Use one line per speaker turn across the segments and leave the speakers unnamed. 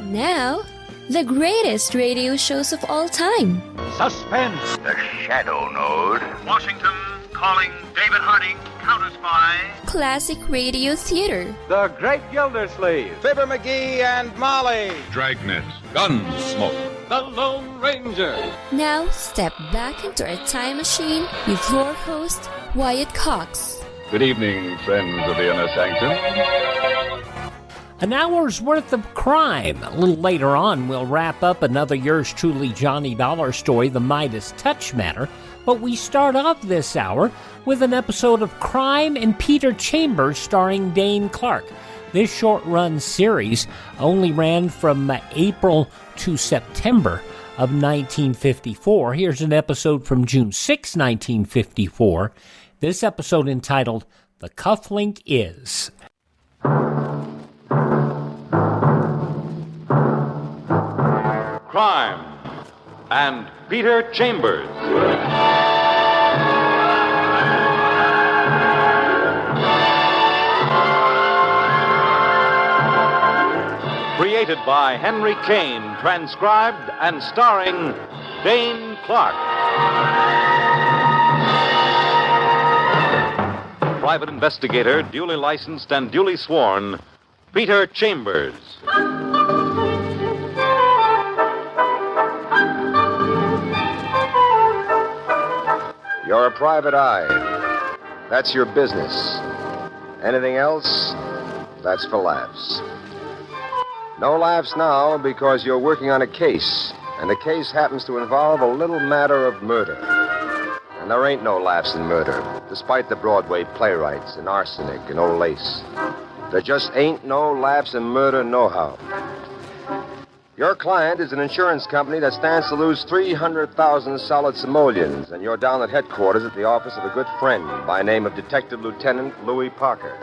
Now, the greatest radio shows of all time.
Suspense.
The Shadow Node.
Washington calling David Harding, counter-spy.
Classic radio theater.
The Great Gildersleeve.
Fibber McGee and Molly.
Dragnet. Gunsmoke.
The Lone Ranger.
Now, step back into our time machine with your host, Wyatt Cox.
Good evening, friends of the Inner Sanctum.
An hour's worth of crime. A little later on, we'll wrap up another yours truly Johnny Dollar story, the Midas Touch Matter. But we start off this hour with an episode of Crime and Peter Chambers starring Dane Clark. This short-run series only ran from April to September of 1954. Here's an episode from June 6, 1954. This episode entitled, The Cufflink Is.
Crime and Peter Chambers. Created by Henry Kane, transcribed and starring Dane Clark. Private investigator, duly licensed and duly sworn, Peter Chambers.
You're a private eye. That's your business. Anything else, that's for laughs. No laughs now because you're working on a case, and the case happens to involve a little matter of murder. And there ain't no laughs in murder, despite the Broadway playwrights and arsenic and old lace. There just ain't no laughs in murder nohow. Your client is an insurance company that stands to lose 300,000 solid simoleons, and you're down at headquarters at the office of a good friend by name of Detective Lieutenant Louis Parker.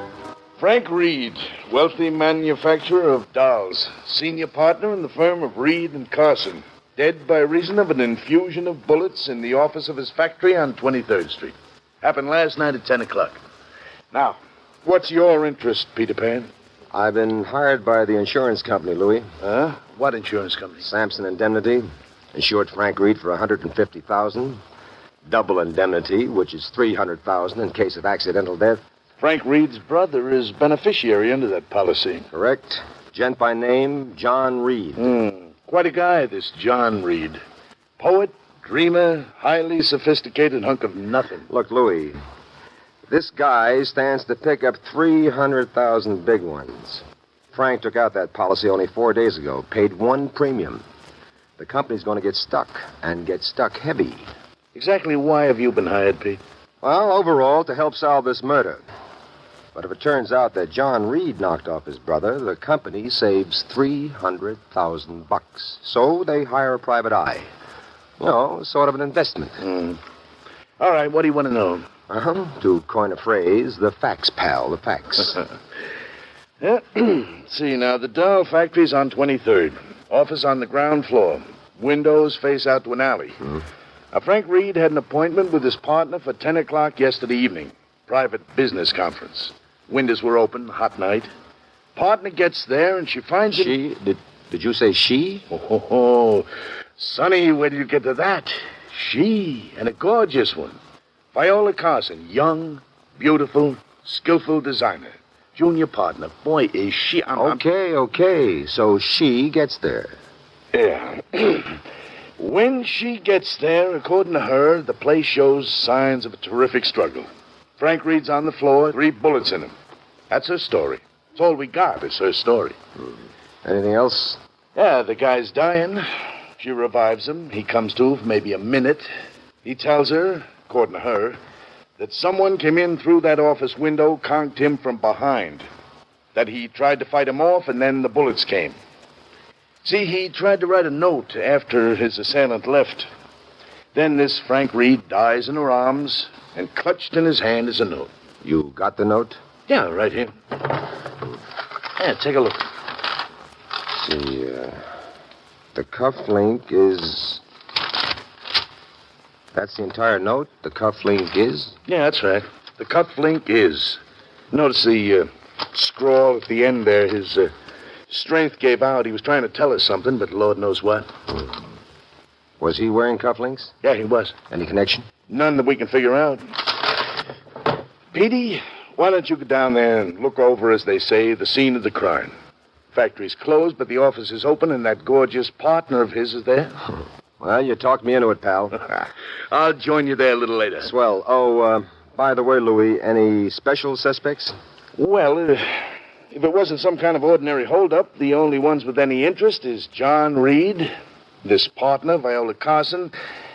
Frank Reed, wealthy manufacturer of dolls, senior partner in the firm of Reed and Carson, dead by reason of an infusion of bullets in the office of his factory on 23rd Street. Happened last night at 10 o'clock. Now, what's your interest, Peter Pan?
I've been hired by the insurance company, Louis.
Huh? What insurance company?
Sampson Indemnity. Insured Frank Reed for $150,000. Double indemnity, which is $300,000 in case of accidental death.
Frank Reed's brother is beneficiary under that policy.
Correct. Gent by name, John Reed.
Quite a guy, this John Reed. Poet, dreamer, highly sophisticated hunk of nothing.
Look, Louis, this guy stands to pick up 300,000 big ones. Frank took out that policy only 4 days ago, paid one premium. The company's going to get stuck, and get stuck heavy.
Exactly why have you been hired, Pete?
Well, overall, to help solve this murder. But if it turns out that John Reed knocked off his brother, the company saves $300,000. So they hire a private eye. You know, sort of an investment.
All right, what do you want to know?
To coin a phrase, the facts, pal, the facts.
See, now, the doll factory's on 23rd. Office on the ground floor. Windows face out to an alley. Now, Frank Reed had an appointment with his partner for 10 o'clock yesterday evening. Private business conference. Windows were open, hot night. Partner gets there, and she finds him...
She? Did you say she?
Oh, Sonny, where did you get to that? She, and a gorgeous one. Viola Carson, young, beautiful, skillful designer. Junior partner. Boy, is she...
Okay. So she gets there.
Yeah. When she gets there, according to her, the place shows signs of a terrific struggle. Frank Reed's on the floor, 3 bullets in him. That's her story. That's all we got is her story.
Anything else?
Yeah, the guy's dying. She revives him. He comes to for maybe a minute. He tells her, according to her, that someone came in through that office window, conked him from behind. That he tried to fight him off, and then the bullets came. See, he tried to write a note after his assailant left. Then this Frank Reed dies in her arms, and clutched in his hand is a note.
You got the note?
Yeah, right here. Yeah, take a look.
See, the cufflink is... That's the entire note? The cufflink is?
Yeah, that's right. The cufflink is. Notice the scrawl at the end there, his Strength gave out. He was trying to tell us something, but Lord knows what.
Was he wearing cufflinks?
Yeah, he was.
Any connection?
None that we can figure out. Petey, why don't you go down there and look over, as they say, the scene of the crime? Factory's closed, but the office is open, and that gorgeous partner of his is there.
Well, you talked me into it, pal.
I'll join you there a little later.
Swell. Oh, by the way, Louis, any special suspects?
Well, if it wasn't some kind of ordinary holdup, the only ones with any interest is John Reed, this partner, Viola Carson,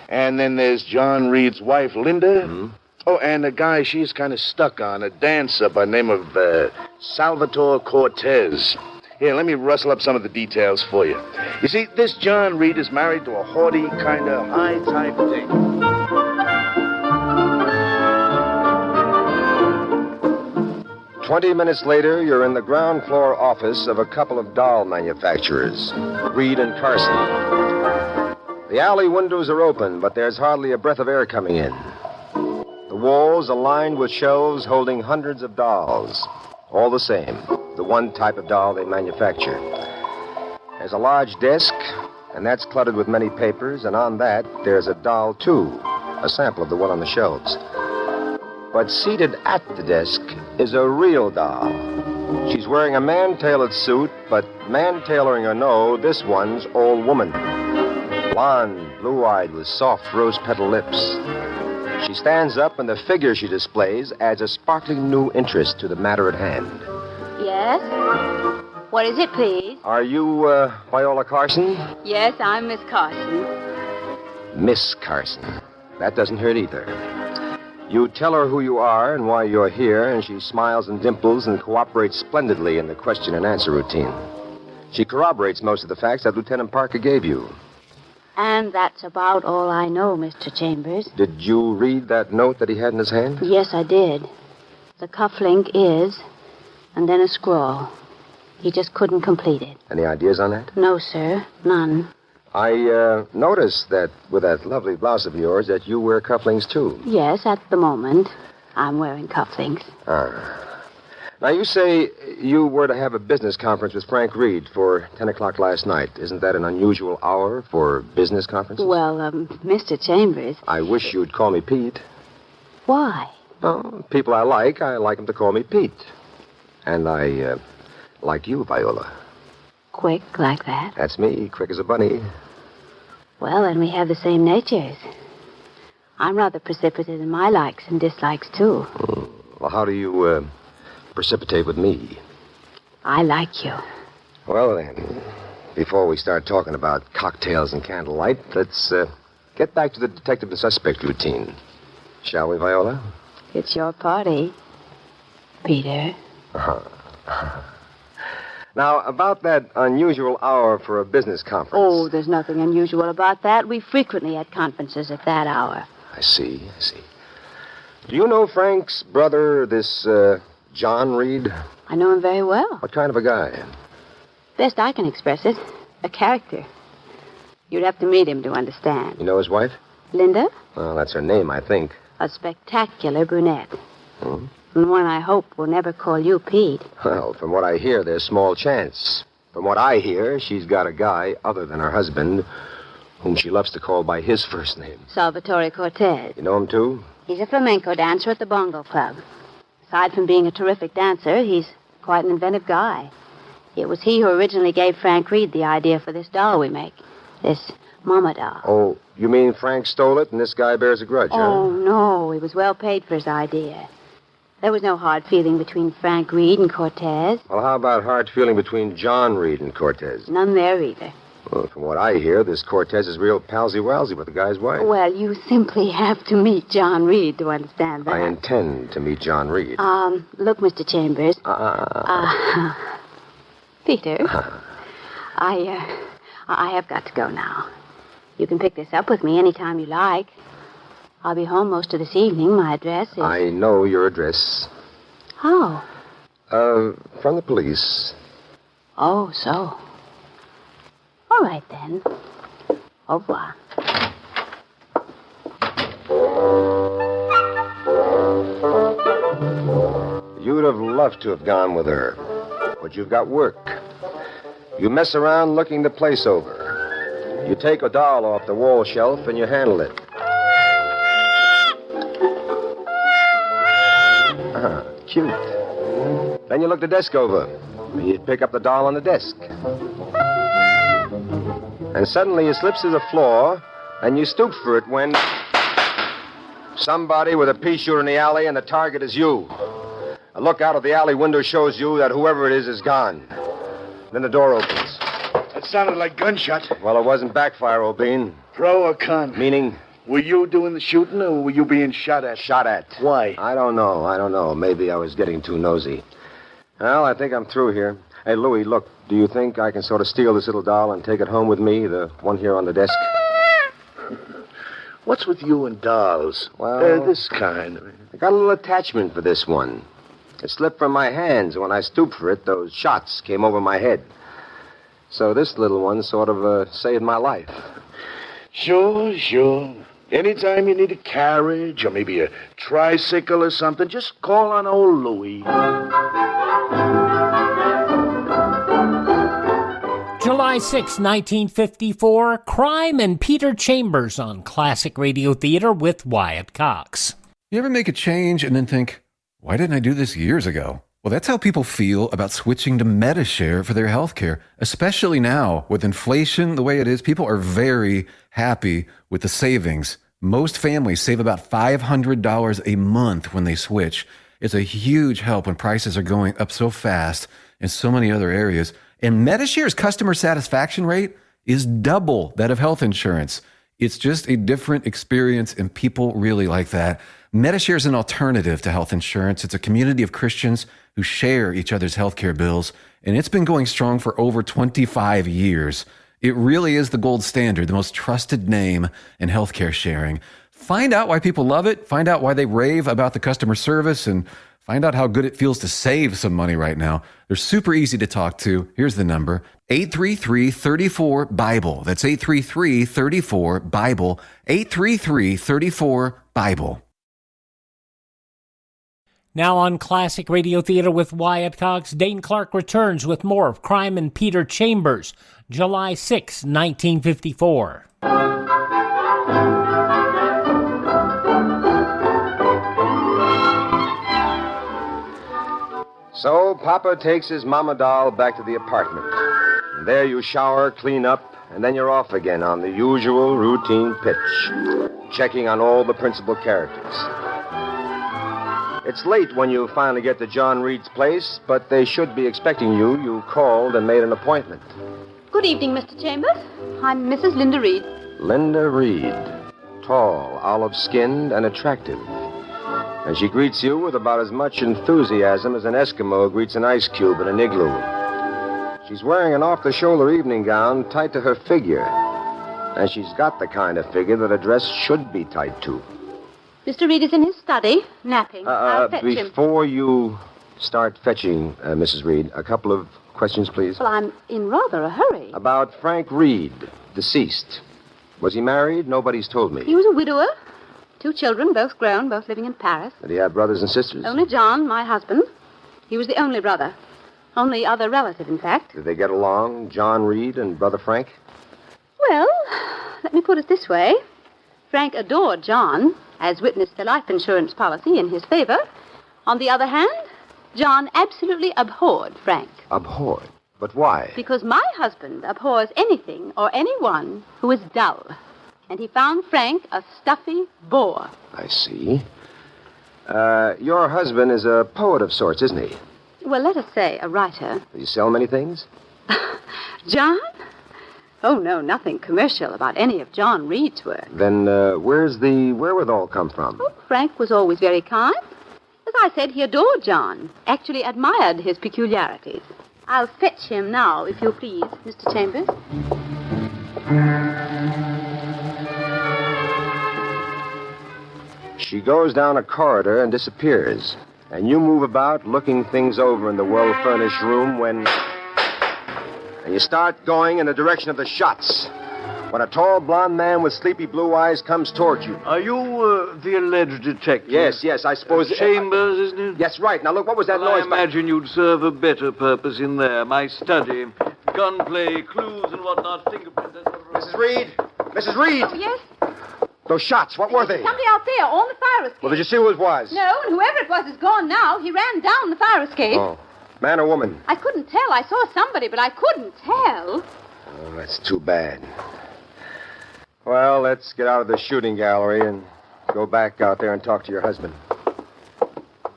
and then there's John Reed's wife, Linda. Mm-hmm. Oh, and a guy she's kind of stuck on, a dancer by the name of Salvatore Cortez. Here, let me rustle up some of the details for you. You see, this John Reed is married to a haughty, kind of high-type dame.
20 minutes later, you're in the ground floor office of a couple of doll manufacturers, Reed and Carson. The alley windows are open, but there's hardly a breath of air coming in. The walls are lined with shelves holding hundreds of dolls, all the same, the one type of doll they manufacture. There's a large desk, and that's cluttered with many papers, and on that, there's a doll, too, a sample of the one on the shelves. But seated at the desk is a real doll. She's wearing a man-tailored suit, but man-tailoring or no, this one's all woman. Blonde, blue-eyed, with soft rose-petal lips. She stands up, and the figure she displays adds a sparkling new interest to the matter at hand.
Yes? What is it, please?
Are you, Viola Carson?
Yes, I'm Miss Carson.
Miss Carson. That doesn't hurt either. You tell her who you are and why you're here, and she smiles and dimples and cooperates splendidly in the question and answer routine. She corroborates most of the facts that Lieutenant Parker gave you.
And that's about all I know, Mr. Chambers.
Did you read that note that he had in his hand?
Yes, I did. The cufflink is, and then a scrawl. He just couldn't complete it.
Any ideas on that?
No, sir. None.
I noticed that with that lovely blouse of yours that you wear cufflinks, too.
Yes, at the moment. I'm wearing cufflinks.
Now, you say you were to have a business conference with Frank Reed for 10 o'clock last night. Isn't that an unusual hour for business conferences?
Well, Mr. Chambers...
I wish you'd call me Pete.
Why?
Oh, people I like them to call me Pete. And I like you, Viola.
Quick like that?
That's me, quick as a bunny.
Well, then we have the same natures. I'm rather precipitate in my likes and dislikes, too.
Well, how do you precipitate with me?
I like you.
Well, then, before we start talking about cocktails and candlelight, let's get back to the detective and suspect routine. Shall we, Viola?
It's your party, Peter.
Now, about that unusual hour for a business conference.
Oh, there's nothing unusual about that. We frequently had conferences at that hour.
I see. Do you know Frank's brother, this John Reed?
I know him very well.
What kind of a guy?
Best I can express it, a character. You'd have to meet him to understand.
You know his wife?
Linda?
Well, that's her name, I think.
A spectacular brunette. And one I hope will never call you Pete.
Well, from what I hear, there's small chance. From what I hear, she's got a guy other than her husband, whom she loves to call by his first name.
Salvatore Cortez.
You know him, too?
He's a flamenco dancer at the Bongo Club. Aside from being a terrific dancer, he's quite an inventive guy. It was he who originally gave Frank Reed the idea for this doll we make. This mama doll.
Oh, you mean Frank stole it and this guy bears a grudge, huh?
Oh, no. He was well paid for his idea. There was no hard feeling between Frank Reed and Cortez.
Well, how about hard feeling between John Reed and Cortez?
None there either.
Well, from what I hear, this Cortez is real palsy-walsy with the guy's wife.
Well, you simply have to meet John Reed to understand that.
I intend to meet John Reed.
Look, Mr. Chambers. Peter. I have got to go now. You can pick this up with me anytime you like. I'll be home most of this evening. My address is...
I know your address.
How?
From the police.
Oh, so. All right, then. Au revoir.
You'd have loved to have gone with her, but you've got work. You mess around looking the place over. You take a doll off the wall shelf and you handle it. Cute. Then you look the desk over. You pick up the doll on the desk. And suddenly it slips to the floor, and you stoop for it when somebody with a pea shooter in the alley, and the target is you. A look out of the alley window shows you that whoever it is gone. Then the door opens.
That sounded like gunshot.
Well, it wasn't backfire, O'Bean.
Pro or con?
Meaning?
Were you doing the shooting, or were you being shot at?
Shot at.
Why?
I don't know. Maybe I was getting too nosy. Well, I think I'm through here. Hey, Louie, look, do you think I can sort of steal this little doll and take it home with me, the one here on the desk?
What's with you and dolls?
Well,
this kind.
I got a little attachment for this one. It slipped from my hands. When I stooped for it, those shots came over my head. So this little one sort of saved my life.
Sure. Anytime you need a carriage or maybe a tricycle or something, just call on old Louie.
July 6, 1954, Crime and Peter Chambers on Classic Radio Theater with Wyatt Cox.
You ever make a change and then think, why didn't I do this years ago? Well, that's how people feel about switching to Medishare for their health care, especially now with inflation the way it is. People are very happy with the savings. Most families save about $500 a month when they switch. It's a huge help when prices are going up so fast in so many other areas. And Medishare's customer satisfaction rate is double that of health insurance. It's just a different experience, and people really like that. Medishare is an alternative to health insurance. It's a community of Christians who share each other's healthcare bills, and it's been going strong for over 25 years. It really is the gold standard, the most trusted name in healthcare sharing. Find out why people love it, find out why they rave about the customer service, and find out how good it feels to save some money right now. They're super easy to talk to. Here's the number, 833-34-BIBLE. That's 833-34-BIBLE, 833-34-BIBLE.
Now on Classic Radio Theater with Wyatt Cox, Dane Clark returns with more of Crime and Peter Chambers, July 6, 1954.
So Papa takes his mama doll back to the apartment. And there you shower, clean up, and then you're off again on the usual routine pitch, checking on all the principal characters. It's late when you finally get to John Reed's place, but they should be expecting you. You called and made an appointment.
Good evening, Mr. Chambers. I'm Mrs. Linda Reed.
Linda Reed. Tall, olive-skinned, and attractive. And she greets you with about as much enthusiasm as an Eskimo greets an ice cube in an igloo. She's wearing an off-the-shoulder evening gown tight to her figure. And she's got the kind of figure that a dress should be tight to.
Mr. Reed is in his study, napping. I'll fetch him.
Before you start fetching, Mrs. Reed, a couple of questions, please.
Well, I'm in rather a hurry.
About Frank Reed, deceased. Was he married? Nobody's told me.
He was a widower. 2 children, both grown, both living in Paris.
Did he have brothers and sisters?
Only John, my husband. He was the only brother. Only other relative, in fact.
Did they get along, John Reed and Brother Frank?
Well, let me put it this way. Frank adored John, as witnessed the life insurance policy in his favor. On the other hand, John absolutely abhorred Frank.
Abhorred? But why?
Because my husband abhors anything or anyone who is dull. And he found Frank a stuffy bore.
I see. Your husband is a poet of sorts, isn't he?
Well, let us say a writer.
Does he sell many things?
John? Oh, no, nothing commercial about any of John Reed's work.
Then where's the wherewithal come from?
Oh, Frank was always very kind. As I said, he adored John, actually admired his peculiarities. I'll fetch him now, if you please, Mr. Chambers.
She goes down a corridor and disappears. And you move about, looking things over in the well-furnished room when... And you start going in the direction of the shots. When a tall, blond man with sleepy blue eyes comes towards you.
Are you the alleged detective?
Yes, I suppose...
Chambers, isn't it?
Yes, right. Now, look, what was that noise?
I imagine you'd serve a better purpose in there, my study. gunplay, clues and whatnot, fingerprints.
Mrs. Reed? Mrs. Reed!
Oh, yes?
Those shots, what were they?
Somebody out there on the fire escape.
Well, did you see who it was?
No, and whoever it was is gone now. He ran down the fire escape.
Oh. Man or woman?
I couldn't tell. I saw somebody, but I couldn't tell.
Oh, that's too bad. Well, let's get out of the shooting gallery and go back out there and talk to your husband.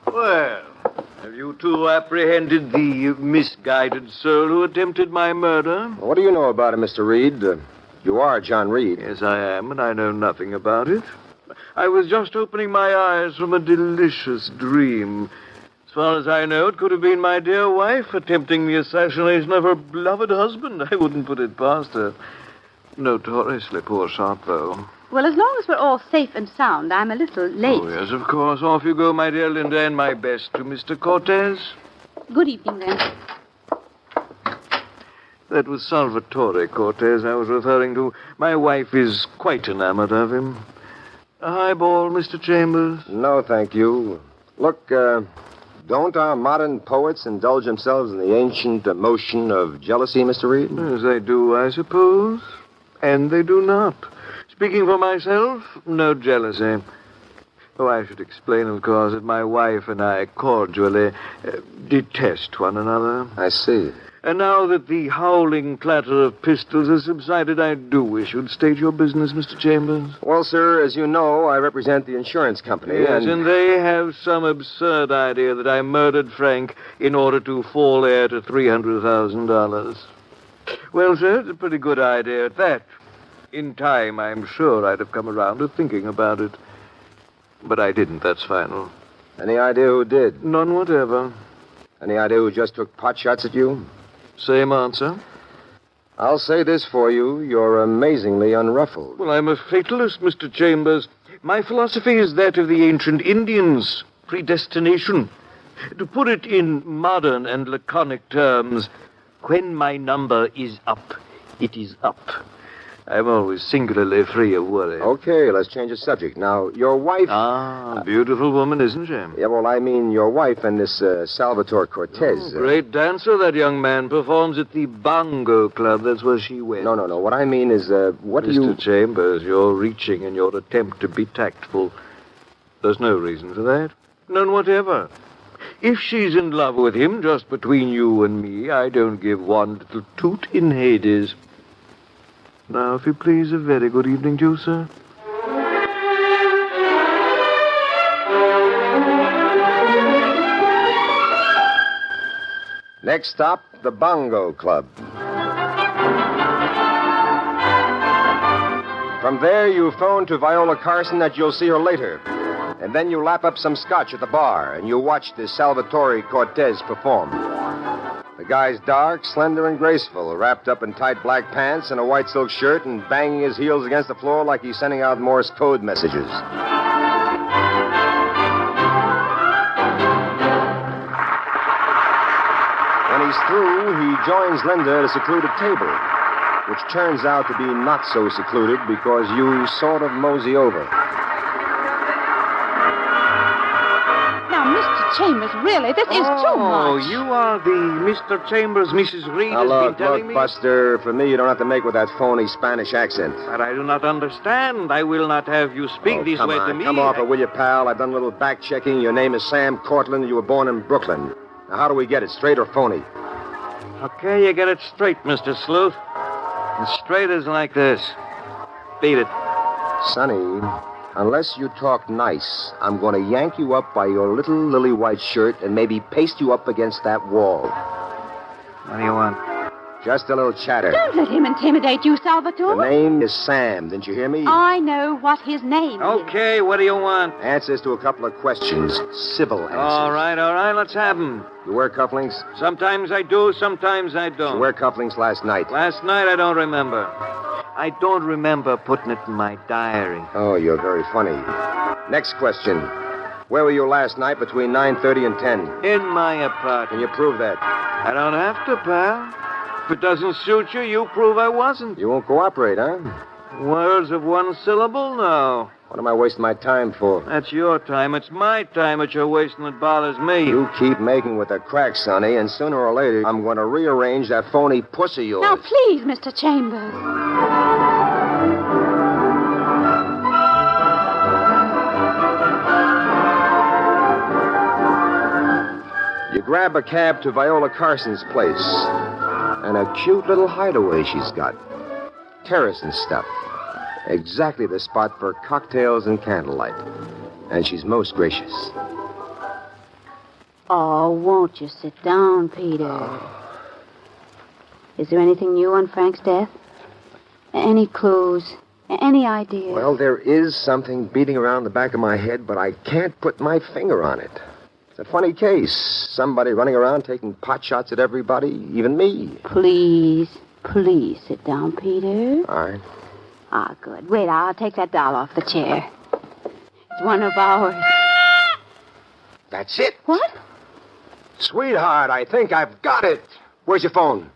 Well, have you two apprehended the misguided soul who attempted my murder?
What do you know about it, Mr. Reed? You are John Reed.
Yes, I am, and I know nothing about it. I was just opening my eyes from a delicious dream. As far as I know, it could have been my dear wife attempting the assassination of her beloved husband. I wouldn't put it past her. Notoriously poor shot, though.
Well, as long as we're all safe and sound, I'm a little late.
Oh, yes, of course. Off you go, my dear Linda, and my best to Mr. Cortez.
Good evening, then.
That was Salvatore Cortez I was referring to. My wife is quite enamored of him. A highball, Mr. Chambers?
No, thank you. Look, don't our modern poets indulge themselves in the ancient emotion of jealousy, Mr. Reed?
Yes, they do, I suppose. And they do not. Speaking for myself, no jealousy. Oh, I should explain, of course, that my wife and I cordially detest one another.
I see.
And now that the howling clatter of pistols has subsided, I do wish you'd state your business, Mr. Chambers.
Well, sir, as you know, I represent the insurance company.
Yes, and they have some absurd idea that I murdered Frank in order to fall heir to $300,000. Well, sir, it's a pretty good idea at that. In time, I'm sure I'd have come around to thinking about it. But I didn't, that's final.
Any idea who did?
None whatever.
Any idea who just took pot shots at you?
Same answer.
I'll say this for you. You're amazingly unruffled.
Well, I'm a fatalist, Mr. Chambers. My philosophy is that of the ancient Indians. Predestination. To put it in modern and laconic terms, when my number is up, it is up. I'm always singularly free of worry.
Okay, let's change the subject. Now, your wife...
Ah, beautiful woman, isn't she?
Yeah, well, I mean your wife and this Salvatore Cortez.
Great dancer, that young man. Performs at the Bongo Club. That's where she went.
No. What I mean is, what do you...
Mr. Chambers, you're reaching in your attempt to be tactful. There's no reason for that. None whatever. If she's in love with him, just between you and me, I don't give one little toot in Hades. Now, if you please, a very good evening to you, sir.
Next stop, the Bongo Club. From there, you phone to Viola Carson that you'll see her later. And then you lap up some scotch at the bar, and you watch this Salvatore Cortez perform. The guy's dark, slender, and graceful, wrapped up in tight black pants and a white silk shirt and banging his heels against the floor like he's sending out Morse code messages. When he's through, he joins Linda at a secluded table, which turns out to be not so secluded because you sort of mosey over.
Chambers, really, this is too much.
Oh, you are the Mr. Chambers Mrs. Reed has been telling me?
Buster, for me, you don't have to make with that phony Spanish accent.
But I do not understand. I will not have you speak this way to me.
Come off it, will you, pal? I've done a little back-checking. Your name is Sam Cortland, and you were born in Brooklyn. Now, how do we get it, straight or phony?
Okay, you get it straight, Mr. Sleuth. And straight is like this. Beat it.
Sonny, unless you talk nice, I'm going to yank you up by your little lily white shirt and maybe paste you up against that wall.
What do you want?
Just a little chatter.
Don't let him intimidate you, Salvatore.
The name is Sam. Didn't you hear me?
I know what his name is.
Okay, what do you want?
Answers to a couple of questions. Civil answers.
All right, let's have them.
You wear cufflinks?
Sometimes I do, sometimes I don't.
You wear cufflinks last night?
Last night, I don't remember. I don't remember putting it in my diary.
Oh, you're very funny. Next question. Where were you last night between 9:30 and 10?
In my apartment.
Can you prove that?
I don't have to, pal. If it doesn't suit you, you prove I wasn't.
You won't cooperate, huh?
Words of one syllable now.
What am I wasting my time for?
That's your time. It's my time that you're wasting that bothers me.
You keep making with the crack, Sonny, and sooner or later, I'm going to rearrange that phony puss of yours.
Now, please, Mr. Chambers.
You grab a cab to Viola Carson's place. And a cute little hideaway she's got. Terrace and stuff. Exactly the spot for cocktails and candlelight. And she's most gracious.
Oh, won't you sit down, Peter? Is there anything new on Frank's death? Any clues? Any ideas?
Well, there is something beating around the back of my head, but I can't put my finger on it. It's a funny case. Somebody running around taking pot shots at everybody, even me.
Please sit down, Peter.
All right.
Ah, good. Wait, I'll take that doll off the chair. It's one of ours.
That's it.
What?
Sweetheart, I think I've got it. Where's your phone?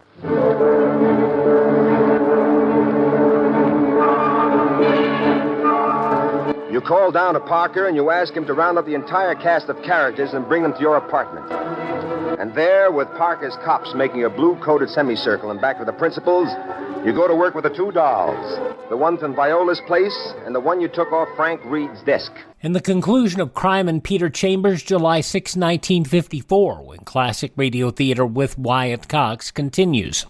You call down to Parker and you ask him to round up the entire cast of characters and bring them to your apartment. And there, with Parker's cops making a blue-coated semicircle and back with the principals, you go to work with the two dolls. The one from Viola's place and the one you took off Frank Reed's desk.
And the conclusion of Crime and Peter Chambers, July 6, 1954, when Classic Radio Theater with Wyatt Cox continues.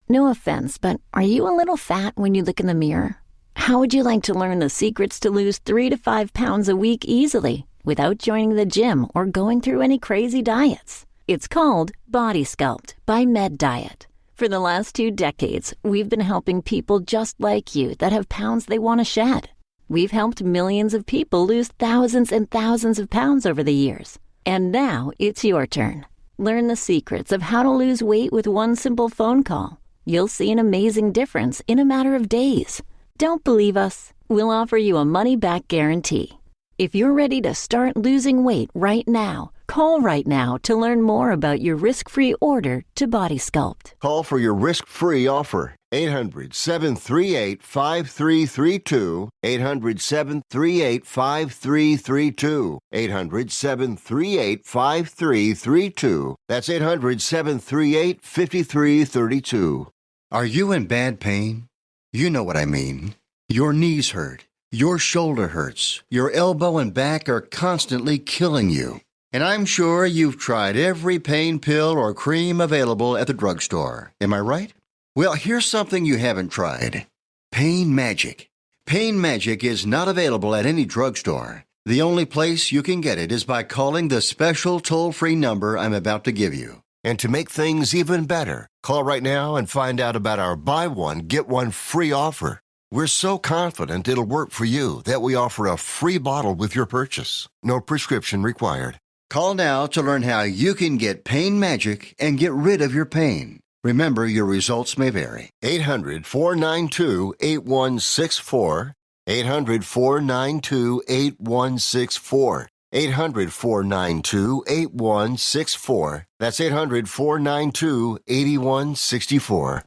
No offense, but are you a little fat when you look in the mirror? How would you like to learn the secrets to lose 3 to 5 pounds a week easily without joining the gym or going through any crazy diets? It's called Body Sculpt by Med Diet. For the last 2 decades, we've been helping people just like you that have pounds they want to shed. We've helped millions of people lose thousands and thousands of pounds over the years. And now it's your turn. Learn the secrets of how to lose weight with one simple phone call. You'll see an amazing difference in a matter of days. Don't believe us? We'll offer you a money-back guarantee. If you're ready to start losing weight right now, call right now to learn more about your risk-free order to Body Sculpt.
Call for your risk-free offer. 800-738-5332. 800-738-5332. 800-738-5332. That's 800-738-5332.
Are you in bad pain? You know what I mean. Your knees hurt. Your shoulder hurts. Your elbow and back are constantly killing you. And I'm sure you've tried every pain pill or cream available at the drugstore. Am I right? Well, here's something you haven't tried. Pain Magic. Pain Magic is not available at any drugstore. The only place you can get it is by calling the special toll-free number I'm about to give you.
And to make things even better, call right now and find out about our buy one, get one free offer. We're so confident it'll work for you that we offer a free bottle with your purchase. No prescription required.
Call now to learn how you can get Pain Magic and get rid of your pain. Remember, your results may vary.
800-492-8164. 800-492-8164. 800-492-8164. That's 800-492-8164.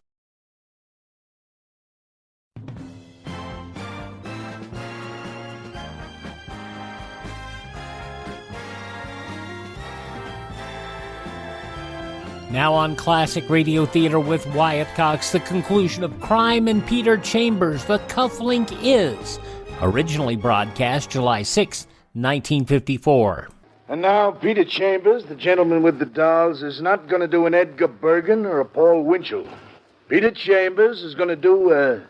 Now on Classic Radio Theater with Wyatt Cox, the conclusion of Crime and Peter Chambers, The Cufflink Is, originally broadcast July 6, 1954.
And now, Peter Chambers, the gentleman with the dolls, is not going to do an Edgar Bergen or a Paul Winchell. Peter Chambers is going to do,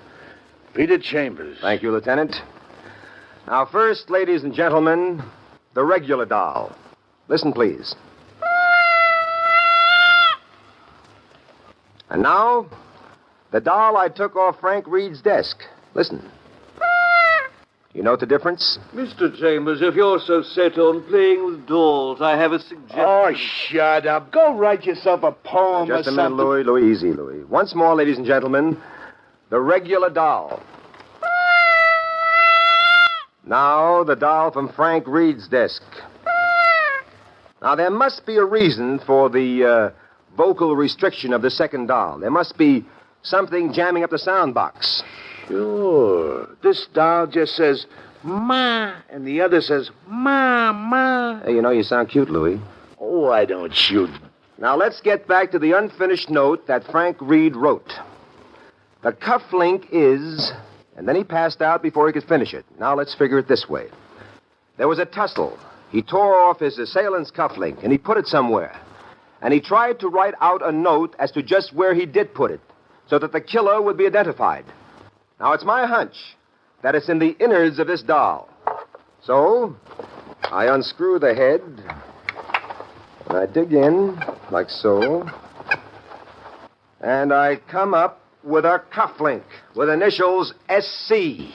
Peter Chambers.
Thank you, Lieutenant. Now, first, ladies and gentlemen, the regular doll. Listen, please. And now, the doll I took off Frank Reed's desk. Listen. You note the difference?
Mr. Chambers, if you're so set on playing with dolls, I have a suggestion.
Oh, shut up. Go write yourself a poem
Just
or
a minute,
something.
Louis. Easy, Louis. Once more, ladies and gentlemen, the regular doll. Now, the doll from Frank Reed's desk. Now, there must be a reason for the vocal restriction of the second doll. There must be Something jamming up the sound box.
Sure. This doll just says, Ma, and the other says, Ma, Ma.
Hey, you know, you sound cute, Louis.
Oh, I don't shoot.
Now, let's get back to the unfinished note that Frank Reed wrote. The cufflink is... And then he passed out before he could finish it. Now, let's figure it this way. There was a tussle. He tore off his assailant's cufflink, and he put it somewhere. And he tried to write out a note as to just where he did put it, so that the killer would be identified. Now, it's my hunch that it's in the innards of this doll. So, I unscrew the head, and I dig in, like so, and I come up with a cufflink with initials SC.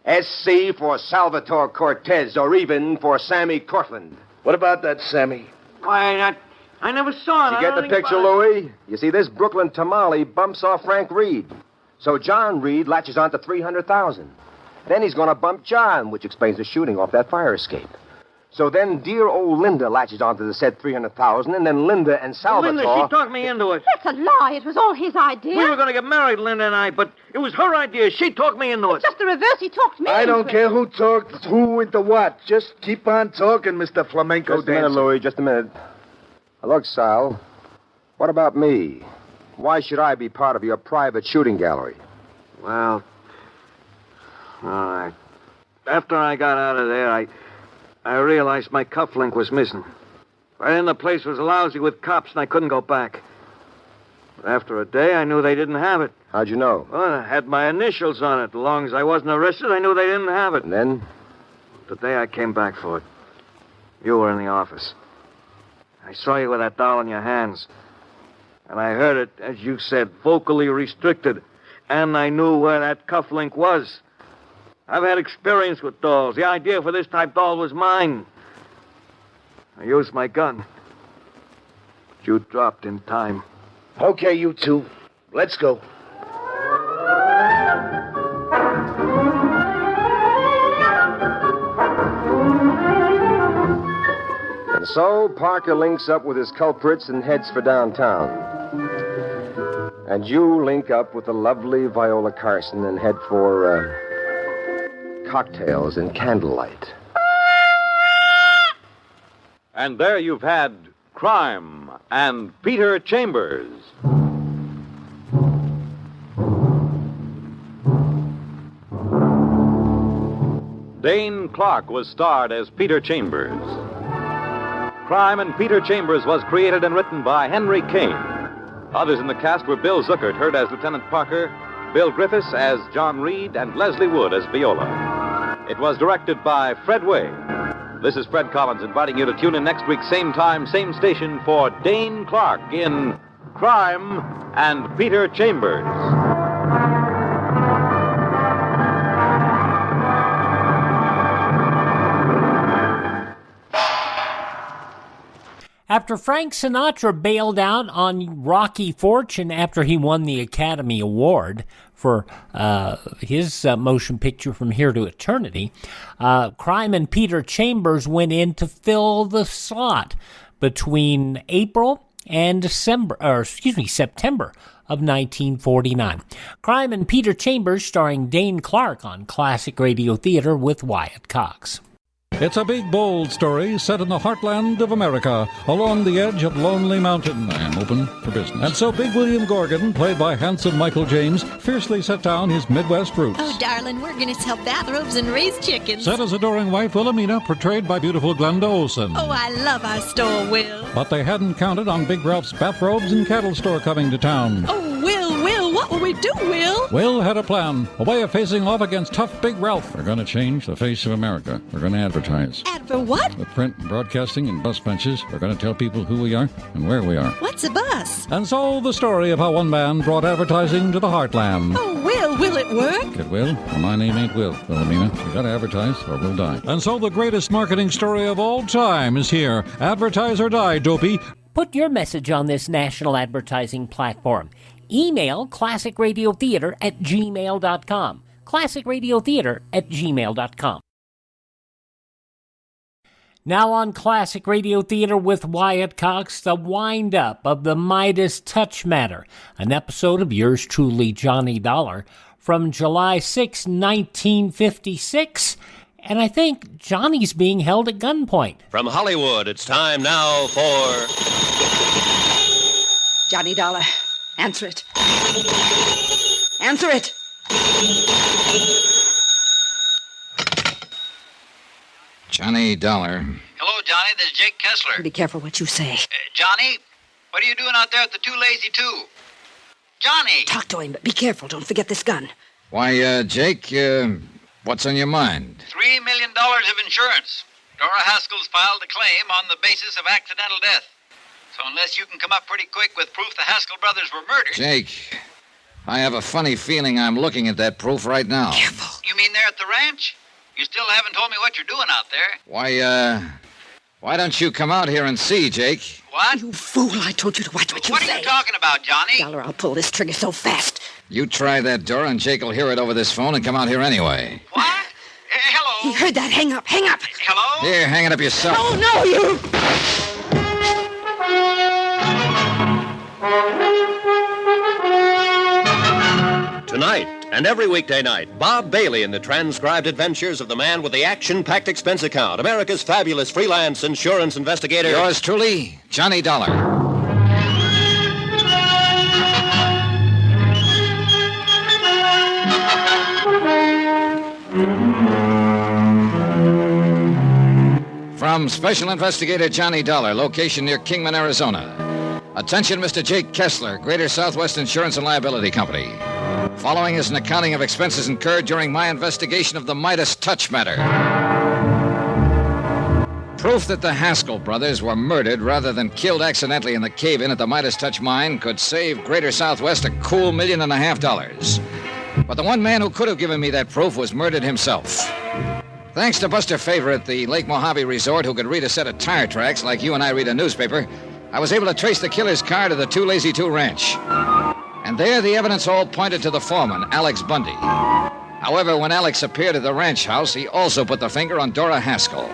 SC for Salvatore Cortez, or even for Sammy Cortland.
What about that, Sammy?
Why, I never saw it.
You get the picture, Louis? You see, this Brooklyn tamale bumps off Frank Reed. So John Reed latches on to $300,000. Then he's going to bump John, which explains the shooting off that fire escape. So then dear old Linda latches onto the said $300,000, and then Linda and Salvatore...
Linda, she talked me into it.
That's a lie. It was all his idea.
We were going to get married, Linda and I, but it was her idea. She talked me into it.
Just the reverse. He talked me
I
into
don't
it.
care who talked who into what. Just keep on talking, Mr. Flamenco
Just a minute, Louis, just a minute. Now, look, Sal, what about me? Why should I be part of your private shooting gallery?
Well, all right. After I got out of there, I realized my cufflink was missing. Right in the place was lousy with cops, and I couldn't go back. But after a day, I knew they didn't have it.
How'd you know?
Well, I had my initials on it. As long as I wasn't arrested, I knew they didn't have it.
And then?
The day I came back for it, you were in the office. I saw you with that doll in your hands. And I heard it, as you said, vocally restricted. And I knew where that cufflink was. I've had experience with dolls. The idea for this type doll was mine. I used my gun. But you dropped in time.
Okay, you two. Let's go.
And so Parker links up with his culprits and heads for downtown. And you link up with the lovely Viola Carson and head for, cocktails and candlelight.
And there you've had Crime and Peter Chambers. Dane Clark was starred as Peter Chambers. Crime and Peter Chambers was created and written by Henry Kane. Others in the cast were Bill Zuckert, heard as Lieutenant Parker, Bill Griffiths as John Reed, and Leslie Wood as Viola. It was directed by Fred Way. This is Fred Collins inviting you to tune in next week, same time, same station, for Dane Clark in Crime and Peter Chambers.
After Frank Sinatra bailed out on Rocky Fortune after he won the Academy Award for his motion picture From Here to Eternity, Crime and Peter Chambers went in to fill the slot between April and September of 1949. Crime and Peter Chambers starring Dane Clark on Classic Radio Theater with Wyatt Cox.
It's a big, bold story set in the heartland of America, along the edge of Lonely Mountain. I am open for business. And so Big William Gorgon, played by handsome Michael James, fiercely set down his Midwest roots.
Oh, darling, we're going to sell bathrobes and raise chickens.
Set his adoring wife, Wilhelmina, portrayed by beautiful Glenda Olsen.
Oh, I love our store, Will.
But they hadn't counted on Big Ralph's bathrobes and cattle store coming to town.
Oh, Will, what will we do, Will?
Will had a plan, a way of facing off against tough Big Ralph. We're going to change the face of America. We're going to advertise.
Adver what?
With print, broadcasting, and bus benches, we're going to tell people who we are and where we are.
What's a bus?
And so the story of how one man brought advertising to the heartland.
Oh, will it work?
It will. Well, my name ain't Will, Wilhelmina. You got to advertise or we'll die. And so the greatest marketing story of all time is here. Advertise or die, dopey.
Put your message on this national advertising platform. Email classicradiotheater@gmail.com. classicradiotheater@gmail.com. Now on Classic Radio Theater with Wyatt Cox, the wind-up of the Midas Touch Matter, an episode of yours truly, Johnny Dollar, from July 6, 1956, and I think Johnny's being held at gunpoint.
From Hollywood, it's time now for...
Johnny Dollar, answer it. Answer it!
Johnny Dollar.
Hello, Johnny. This is Jake Kessler.
Be careful what you say.
Johnny, what are you doing out there at the Too Lazy Two? Johnny!
Talk to him, but be careful. Don't forget this gun.
Why, Jake, what's on your mind?
$3 million of insurance. Dora Haskell's filed a claim on the basis of accidental death. So unless you can come up pretty quick with proof the Haskell brothers were murdered...
Jake, I have a funny feeling I'm looking at that proof right now.
Careful.
You mean there at the ranch? You still haven't told me what you're doing out there.
Why don't you come out here and see, Jake?
What?
You fool, I told you to watch what you say.
What are you talking about, Johnny?
Dollar, I'll pull this trigger so fast.
You try that door and Jake will hear it over this phone and come out here anyway.
What? Hello?
He heard that. Hang up, hang up.
Hello?
Here, hang it up yourself.
Oh, no, you...
Tonight, and every weekday night, Bob Bailey in the transcribed adventures of the man with the action-packed expense account, America's fabulous freelance insurance investigator.
Yours truly, Johnny Dollar. From Special Investigator Johnny Dollar, location near Kingman, Arizona. Attention, Mr. Jake Kessler, Greater Southwest Insurance and Liability Company. Following is an accounting of expenses incurred during my investigation of the Midas Touch Matter. Proof that the Haskell brothers were murdered rather than killed accidentally in the cave-in at the Midas Touch mine could save Greater Southwest a cool $1.5 million. But the one man who could have given me that proof was murdered himself. Thanks to Buster Favor at the Lake Mojave Resort, who could read a set of tire tracks like you and I read a newspaper, I was able to trace the killer's car to the Too Lazy Two Ranch. And there, the evidence all pointed to the foreman, Alex Bundy. However, when Alex appeared at the ranch house, he also put the finger on Dora Haskell.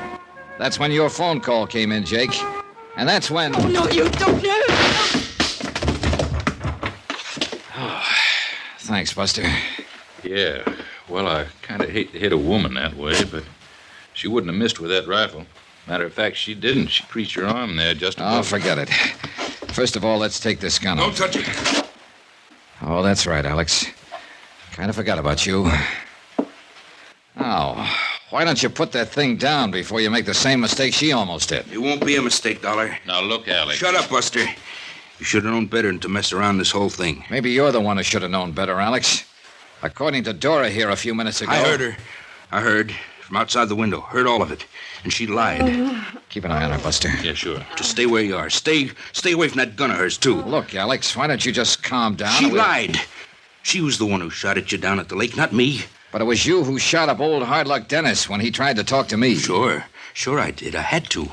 That's when your phone call came in, Jake. And that's when...
Oh, no, you don't know!
Oh, thanks, Buster.
Yeah, well, I kind of hate to hit a woman that way, but she wouldn't have missed with that rifle. Matter of fact, she didn't. She creased your arm there just above...
Oh, forget it. First of all, let's take this gun off.
Don't touch it.
Oh, that's right, Alex. Kind of forgot about you. Oh, why don't you put that thing down before you make the same mistake she almost did?
It won't be a mistake, Dollar.
Now, look, Alex.
Shut up, Buster. You should have known better than to mess around this whole thing.
Maybe you're the one who should have known better, Alex. According to Dora here a few minutes ago...
I heard her. I heard. From outside the window. Heard all of it. And she lied.
Keep an eye on her, Buster.
Yeah, sure.
Just stay where you are. Stay away from that gun of hers, too.
Look, Alex, why don't you just calm down?
She lied. She was the one who shot at you down at the lake, not me.
But it was you who shot up old Hard Luck Dennis when he tried to talk to me.
Sure I did. I had to.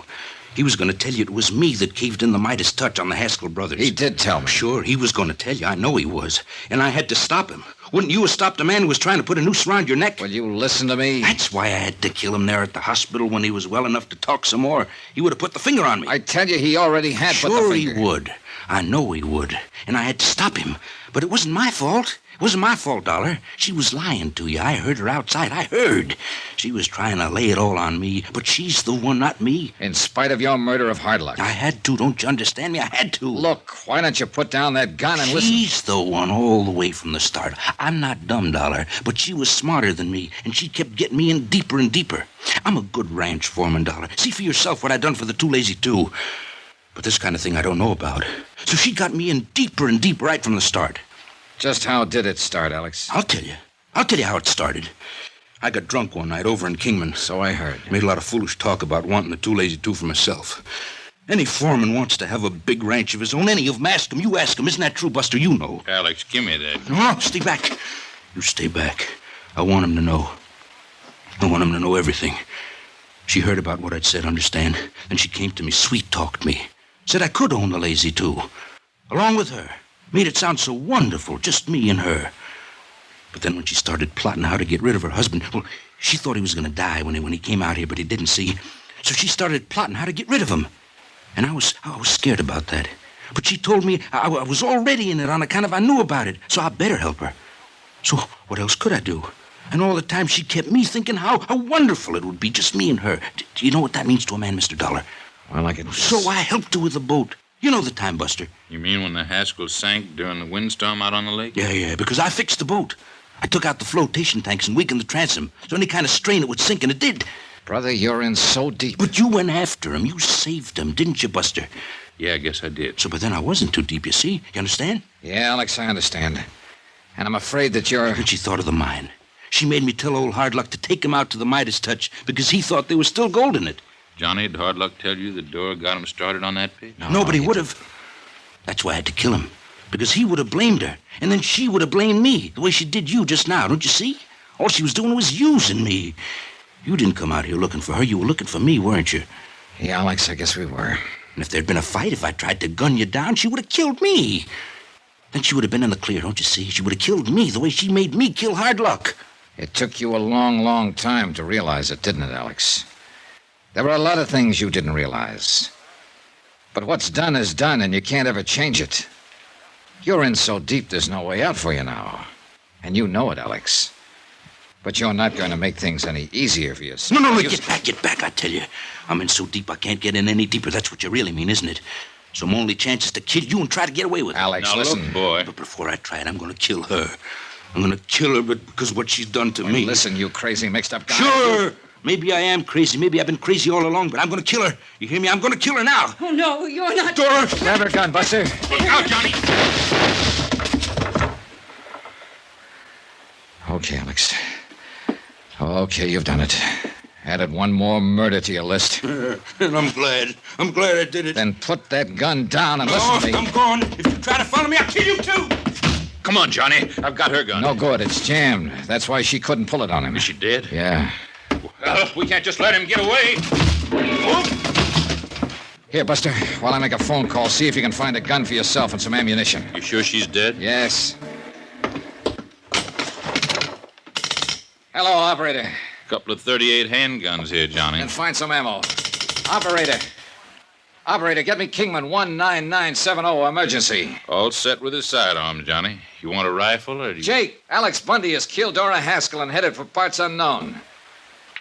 He was going to tell you it was me that caved in the Midas Touch on the Haskell brothers.
He did tell me.
Sure, he was going to tell you. I know he was. And I had to stop him. Wouldn't you have stopped a man who was trying to put a noose around your neck?
Will you listen to me?
That's why I had to kill him there at the hospital when he was well enough to talk some more. He would have put the finger on me.
I tell you, he already had put the finger.
Sure he would. I know he would. And I had to stop him. But it wasn't my fault. It wasn't my fault, Dollar. She was lying to you. I heard her outside. I heard. She was trying to lay it all on me, but she's the one, not me.
In spite of your murder of Hard Luck.
I had to. Don't you understand me? I had to.
Look, why don't you put down that gun and listen?
She's the one all the way from the start. I'm not dumb, Dollar, but she was smarter than me, and she kept getting me in deeper and deeper. I'm a good ranch foreman, Dollar. See for yourself what I done for the Too Lazy Two. But this kind of thing I don't know about. So she got me in deeper and deeper right from the start.
Just how did it start, Alex?
I'll tell you how it started. I got drunk one night over in Kingman.
So I heard.
Made a lot of foolish talk about wanting the Too Lazy Two for myself. Any foreman wants to have a big ranch of his own. Any of them. Ask him. You ask him. Isn't that true, Buster? You know.
Alex, give me that.
No, stay back. You stay back. I want him to know. I want him to know everything. She heard about what I'd said, understand? Then she came to me, sweet-talked me. Said I could own the Lazy Two. Along with her. Made it sound so wonderful, just me and her. But then when she started plotting how to get rid of her husband, well, she thought he was going to die when he came out here, but he didn't see. So she started plotting how to get rid of him. And I was scared about that. But she told me I was already in it on account of I knew about it, so I better help her. So what else could I do? And all the time she kept me thinking how wonderful it would be, just me and her. Do you know what that means to a man, Mr. Dollar?
Well, I can...
So I helped her with the boat. You know the time, Buster.
You mean when the Haskell sank during the windstorm out on the lake?
Yeah, because I fixed the boat. I took out the flotation tanks and weakened the transom, so any kind of strain it would sink, and it did.
Brother, you're in so deep.
But you went after him. You saved him, didn't you, Buster?
Yeah, I guess I did.
So, but then I wasn't too deep, you see? You understand?
Yeah, Alex, I understand. And I'm afraid that you're...
And she thought of the mine. She made me tell old Hardluck to take him out to the Midas Touch because he thought there was still gold in it.
Johnny, did Hardluck tell you the door got him started on that pig?
No, but he would have. That's why I had to kill him. Because he would have blamed her. And then she would have blamed me, the way she did you just now, don't you see? All she was doing was using me. You didn't come out here looking for her. You were looking for me, weren't you?
Yeah, Alex, I guess we were.
And if there'd been a fight, if I tried to gun you down, she would have killed me. Then she would have been in the clear, don't you see? She would have killed me the way she made me kill Hardluck.
It took you a long, long time to realize it, didn't it, Alex? There were a lot of things you didn't realize. But what's done is done, and you can't ever change it. You're in so deep there's no way out for you now. And you know it, Alex. But you're not going to make things any easier for yourself.
No, get back, I tell you. I'm in so deep I can't get in any deeper. That's what you really mean, isn't it? So my only chance is to kill you and try to get away with it.
Alex,
now,
listen.
Look, boy.
But before I try it, I'm going to kill her. I'm going to kill her because of what she's done to me.
Listen, you crazy mixed-up guy.
Sure. Maybe I am crazy. Maybe I've been crazy all along, but I'm going to kill her. You hear me? I'm going to kill her now.
Oh, no, you're not...
Dora!
Grab her gun, Buster.
Look out, Johnny!
Okay, Alex. Okay, you've done it. Added one more murder to your list.
And I'm glad. I'm glad I did it.
Then put that gun down and listen to me.
I'm gone. If you try to follow me, I'll kill you, too.
Come on, Johnny. I've got her gun.
No good. It's jammed. That's why she couldn't pull it on him.
Is she dead?
Yeah.
Well, we can't just let him get away.
Here, Buster, while I make a phone call, see if you can find a gun for yourself and some ammunition.
You sure she's dead?
Yes. Hello, operator.
Couple of 38 handguns here, Johnny.
And find some ammo. Operator. Operator, get me Kingman 19970, emergency.
All set with his sidearm, Johnny. You want a rifle or do you...
Jake, Alex Bundy has killed Dora Haskell and headed for parts unknown.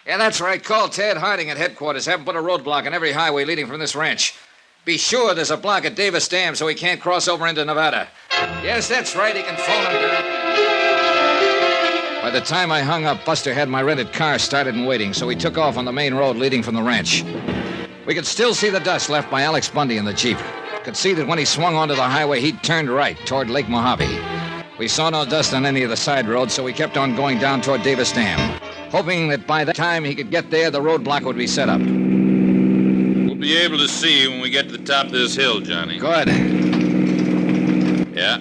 Yeah, that's right. Call Ted Harding at headquarters. Have him put a roadblock on every highway leading from this ranch. Be sure there's a block at Davis Dam so he can't cross over into Nevada. Yes, that's right. He can phone him. By the time I hung up, Buster had my rented car started and waiting, so he took off on the main road leading from the ranch. We could still see the dust left by Alex Bundy in the Jeep. Could see that when he swung onto the highway, he'd turned right toward Lake Mojave. We saw no dust on any of the side roads, so we kept on going down toward Davis Dam, hoping that by the time he could get there, the roadblock would be set up.
We'll be able to see you when we get to the top of this hill, Johnny.
Good.
Yeah.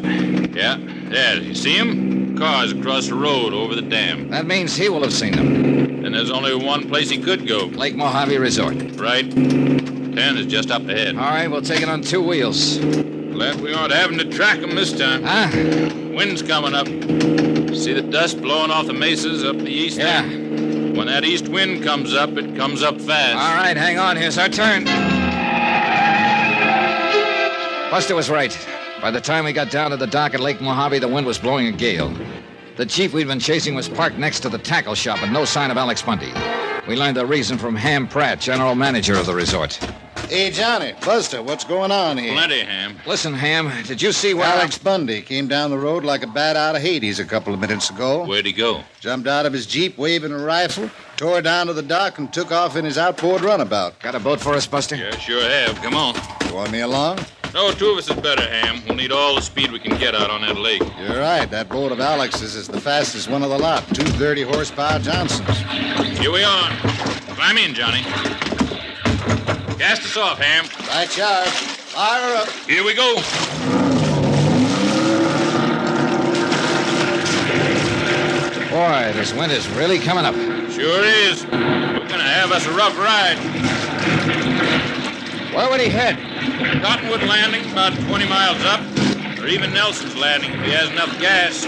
There, you see him? Cars across the road over the dam.
That means he will have seen them.
Then there's only one place he could go.
Lake Mojave Resort.
Right. 10 is just up ahead.
All right, we'll take it on 2 wheels.
Glad we aren't having to track him this time.
Huh?
Wind's coming up. See the dust blowing off the mesas up the east end? When that east wind comes up, it comes up fast.
All right, hang on. Here's our turn. Buster was right. By the time we got down to the dock at Lake Mojave, the wind was blowing a gale. The Jeep we'd been chasing was parked next to the tackle shop and no sign of Alex Bundy. We learned the reason from Ham Pratt, general manager of the resort.
Hey, Johnny, Buster, what's going on here?
Plenty, Ham.
Listen, Ham, did you see where...
Alex Bundy came down the road like a bat out of Hades a couple of minutes ago.
Where'd he go?
Jumped out of his Jeep waving a rifle, tore down to the dock, and took off in his outboard runabout.
Got a boat for us, Buster?
Yeah, sure have. Come on.
You want me along?
No, 2 of us is better, Ham. We'll need all the speed we can get out on that lake.
You're right. That boat of Alex's is the fastest one of the lot. 2 30-horsepower Johnsons.
Here we are. Climb in, Johnny. Cast us off, Ham.
Right charge. Fire up.
Here we go.
Boy, this wind is really coming up.
Sure is. We're gonna have us a rough ride.
Where would he head?
Cottonwood Landing, about 20 miles up, or even Nelson's Landing if he has enough gas.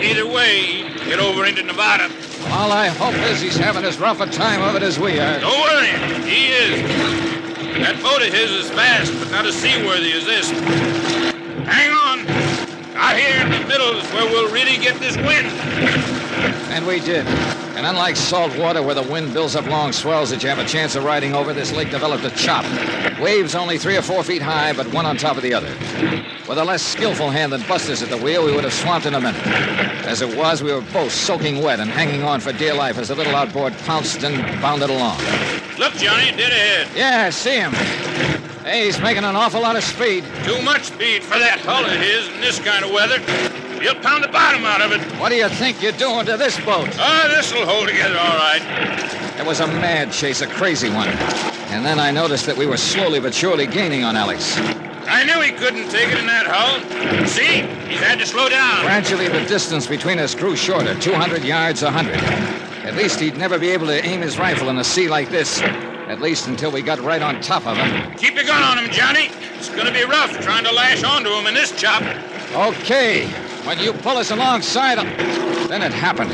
Either way, he'd get over into Nevada.
All I hope is he's having as rough a time of it as we are.
Don't worry, he is. That boat of his is fast, but not as seaworthy as this. Hang on. Out here in the middle is where we'll really get this wind.
And we did. And unlike salt water where the wind builds up long swells that you have a chance of riding over, this lake developed a chop. Waves only 3 or 4 feet high, but one on top of the other. With a less skillful hand than Buster's at the wheel, we would have swamped in a minute. As it was, we were both soaking wet and hanging on for dear life as the little outboard pounced and bounded along.
Look, Johnny, dead ahead.
Yeah, I see him. Hey, he's making an awful lot of speed.
Too much speed for that hull of his in this kind of weather. He'll pound the bottom out of it.
What do you think you're doing to this boat?
This'll hold together all right.
It was a mad chase, a crazy one. And then I noticed that we were slowly but surely gaining on Alex.
I knew he couldn't take it in that hull. See? He's had to slow down.
Gradually, the distance between us grew shorter, 200 yards, 100. At least he'd never be able to aim his rifle in a sea like this. At least until we got right on top of him.
Keep your gun on him, Johnny. It's gonna be rough trying to lash onto him in this chop.
Okay. When you pull us alongside him. Then it happened.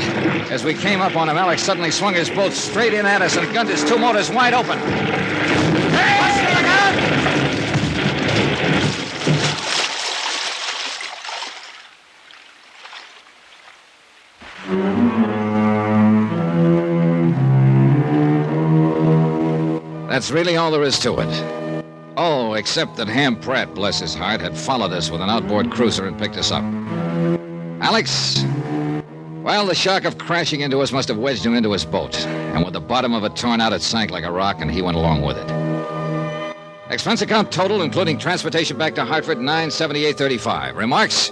As we came up on him, Alex suddenly swung his boat straight in at us and gunned his 2 motors wide open. Hey! That's really all there is to it. Oh, except that Ham Pratt, bless his heart, had followed us with an outboard cruiser and picked us up. Alex, well, the shock of crashing into us must have wedged him into his boat. And with the bottom of it torn out, it sank like a rock, and he went along with it. Expense account total, including transportation back to Hartford, $978.35. Remarks?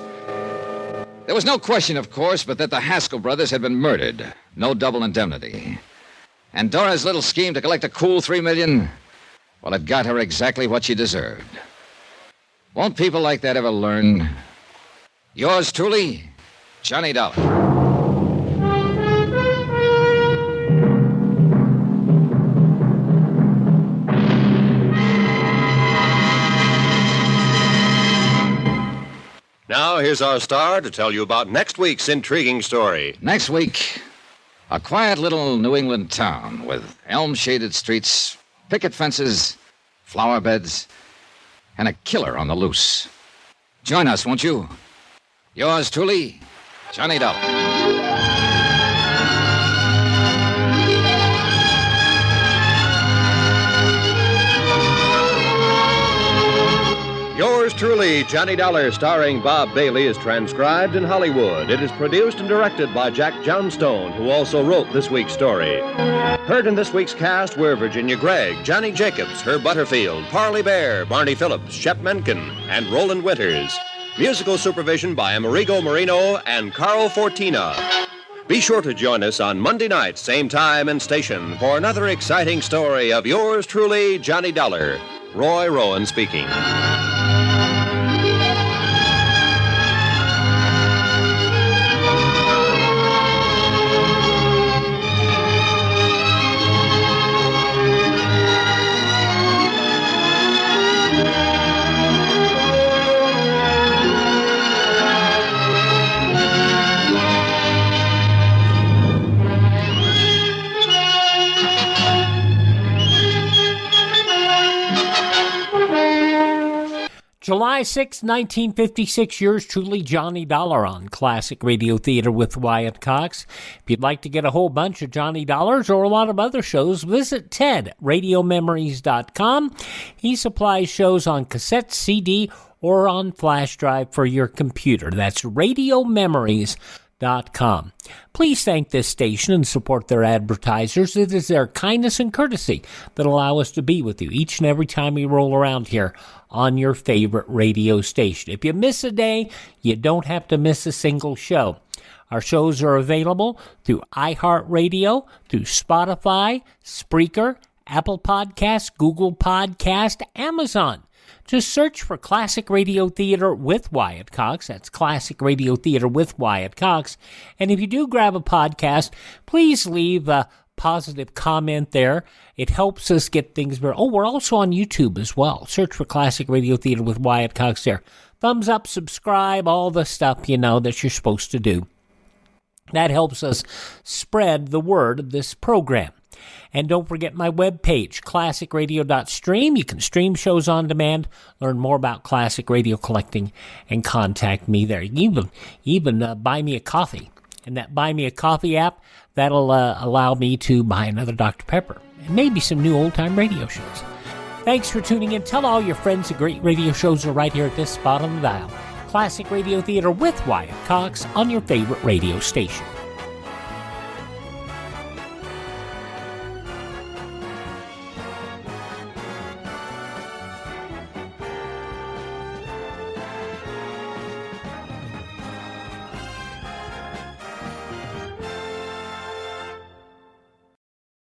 There was no question, of course, but that the Haskell brothers had been murdered. No double indemnity. And Dora's little scheme to collect a cool $3 million, well, it got her exactly what she deserved. Won't people like that ever learn? Yours truly, Johnny Dollar.
Now, here's our star to tell you about next week's intriguing story.
Next week, a quiet little New England town with elm-shaded streets, picket fences, flower beds, and a killer on the loose. Join us, won't you? Yours truly, Johnny Dollar.
Yours truly, Johnny Dollar, starring Bob Bailey, is transcribed in Hollywood. It is produced and directed by Jack Johnstone, who also wrote this week's story. Heard in this week's cast were Virginia Gregg, Johnny Jacobs, Herb Butterfield, Parley Bear, Barney Phillips, Shep Menken, and Roland Winters. Musical supervision by Amerigo Marino and Carl Fortina. Be sure to join us on Monday night, same time and station, for another exciting story of yours truly, Johnny Dollar. Roy Rowan speaking.
July 6, 1956, yours truly, Johnny Dollar on Classic Radio Theater with Wyatt Cox. If you'd like to get a whole bunch of Johnny Dollars or a lot of other shows, visit TedRadioMemories.com. He supplies shows on cassette, CD, or on flash drive for your computer. That's RadioMemories.com. Please thank this station and support their advertisers. It is their kindness and courtesy that allow us to be with you each and every time we roll around here on your favorite radio station. If you miss a day, you don't have to miss a single show. Our shows are available through iHeartRadio, through Spotify, Spreaker, Apple Podcasts, Google Podcast, Amazon. Just search for Classic Radio Theater with Wyatt Cox. That's Classic Radio Theater with Wyatt Cox. And if you do grab a podcast, please leave a positive comment there. It helps us get things better. Oh, we're also on YouTube as well. Search for Classic Radio Theater with Wyatt Cox there. Thumbs up, subscribe, all the stuff, that you're supposed to do. That helps us spread the word of this program. And don't forget my webpage, classicradio.stream. You can stream shows on demand, learn more about classic radio collecting, and contact me there. You can even buy me a coffee. And that Buy Me a Coffee app, that'll allow me to buy another Dr. Pepper and maybe some new old-time radio shows. Thanks for tuning in. Tell all your friends the great radio shows are right here at this spot on the dial. Classic Radio Theater with Wyatt Cox on your favorite radio station.